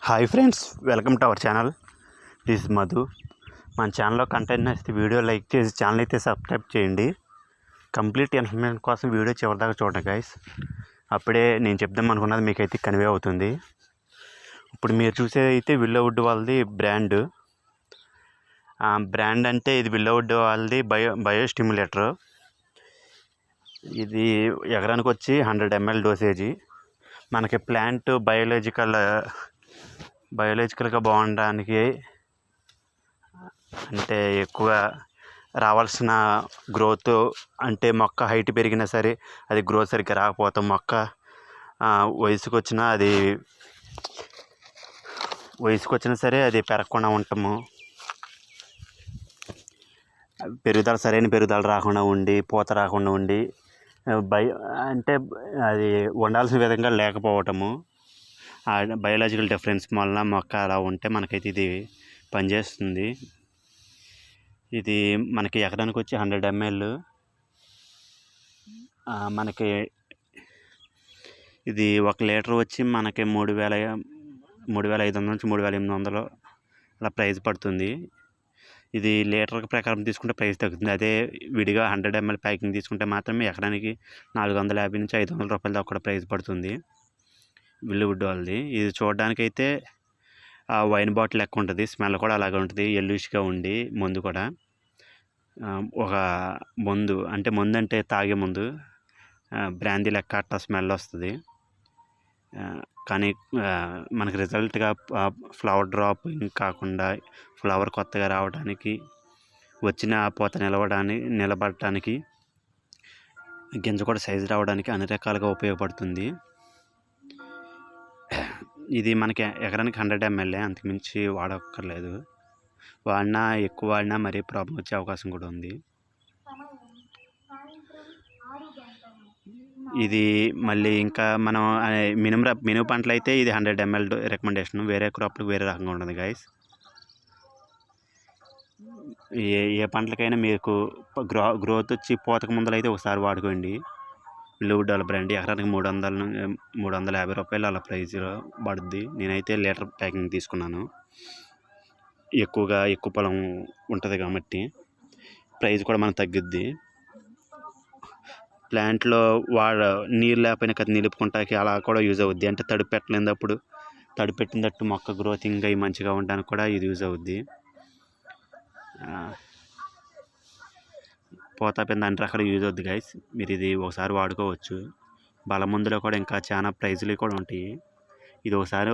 Hi friends, welcome to our channel. This is Madhu. మన ఛానల్లో content నచ్చితే వీడియో లైక్ చేసి ఛానల్ అయితే సబ్స్క్రైబ్ చేయండి. కంప్లీట్ ఇన్ఫర్మేషన్ కోసం వీడియో చివరిదాకా చూడండి గైస్. అప్పుడే నేను చెప్దాం అనుకున్నది మీకైతే కన్వే అవుతుంది. ఇప్పుడు మీరు చూసేది అయితే విల్లోవుడ్ వాళ్ళది బ్రాండ్ అంటే ఇది విల్లోవుడ్ వాళ్ళది బయో స్టిమ్యులేటర్. ఇది ఎకరానికి వచ్చి 100 ml డోసేజీ. మనకి ప్లాంట్ బయోలాజికల్గా బాగుండడానికి, అంటే ఎక్కువ రావాల్సిన గ్రోత్, అంటే మొక్క హైట్ పెరిగినా సరే అది గ్రోత్ సరిగ్గా రాకపోతాం, మొక్క వయసుకు వచ్చినా సరే అది పెరగకుండా ఉంటాము, సరైన పెరుగుదల రాకుండా ఉండి, పూత రాకుండా ఉండి, అంటే అది ఉండాల్సిన విధంగా లేకపోవటము, బయోలాజికల్ డిఫరెన్స్ వలన మొక్క అలా ఉంటే మనకైతే ఇది పనిచేస్తుంది. ఇది మనకి ఎకరానికి వచ్చి 100 ml. మనకి ఇది 1 లీటర్ వచ్చి మనకి 3,500 నుంచి 3,800 అలా ప్రైస్ పడుతుంది. ఇది లీటర్ ప్రకారం తీసుకుంటే ప్రైస్ తగ్గుతుంది. అదే విడిగా 100 ml ప్యాకింగ్ తీసుకుంటే మాత్రమే ఎకరానికి 450 నుంచి 500 రూపాయల దాకా కూడా ప్రైస్ పడుతుంది విల్లోవుడ్ వాళ్ళది. ఇది చూడడానికైతే వైన్ బాటిల్ లెక్క ఉంటుంది, స్మెల్ కూడా అలాగే ఉంటుంది, ఎల్లుష్గా ఉండి. మందు కూడా ఒక మందు అంటే తాగే ముందు బ్రాందీ లెక్క అట్లా స్మెల్ వస్తుంది. కానీ మనకి రిజల్ట్గా ఫ్లవర్ డ్రాపింగ్ కాకుండా ఫ్లవర్ కొత్తగా రావడానికి, వచ్చిన పూత నిలబడటానికి, గింజ కూడా సైజు రావడానికి అన్ని రకాలుగా ఉపయోగపడుతుంది. ఇది మనకి ఎకరానికి 100 ml, అంతకుమించి వాడక్కర్లేదు. ఎక్కువ వాడినా మరీ ప్రాబ్లం వచ్చే అవకాశం కూడా ఉంది. ఇది మళ్ళీ ఇంకా మనం మినుము పంటలు అయితే ఇది 100 ml రికమెండేషన్. వేరే క్రాప్లకు వేరే రకంగా ఉంటుంది గైస్. ఏ పంటలకైనా మీకు గ్రోత్ వచ్చి పోతకు ముందర అయితే ఒకసారి వాడుకోండి. విల్లోవుడ్ వాళ్ళ బ్రాండ్ ఎకరానికి 350 రూపాయలు అలా ప్రైస్లో పడుద్ది. నేనైతే లీటర్ ప్యాకింగ్ తీసుకున్నాను. ఎక్కువ పొలం ఉంటుంది కాబట్టి ప్రైస్ కూడా మనకు తగ్గుద్ది. ప్లాంట్లో నీరు లేకపోయినా కదా నిలుపుకుంటాకి అలా కూడా యూజ్ అవుద్ది. అంటే తడుపు పెట్టలేనప్పుడు తడుపు పెట్టినట్టు మొక్క గ్రోతింగ్ అవి మంచిగా ఉండడానికి కూడా ఇది యూజ్ అవుద్ది. పోతాపిండి అన్ని రకాల యూజ్ అవుద్ది గైస్. మీరు ఇది ఒకసారి వాడుకోవచ్చు. బల మందులో కూడా ఇంకా చాలా ప్రైజులు కూడా ఉంటాయి. ఇది ఒకసారి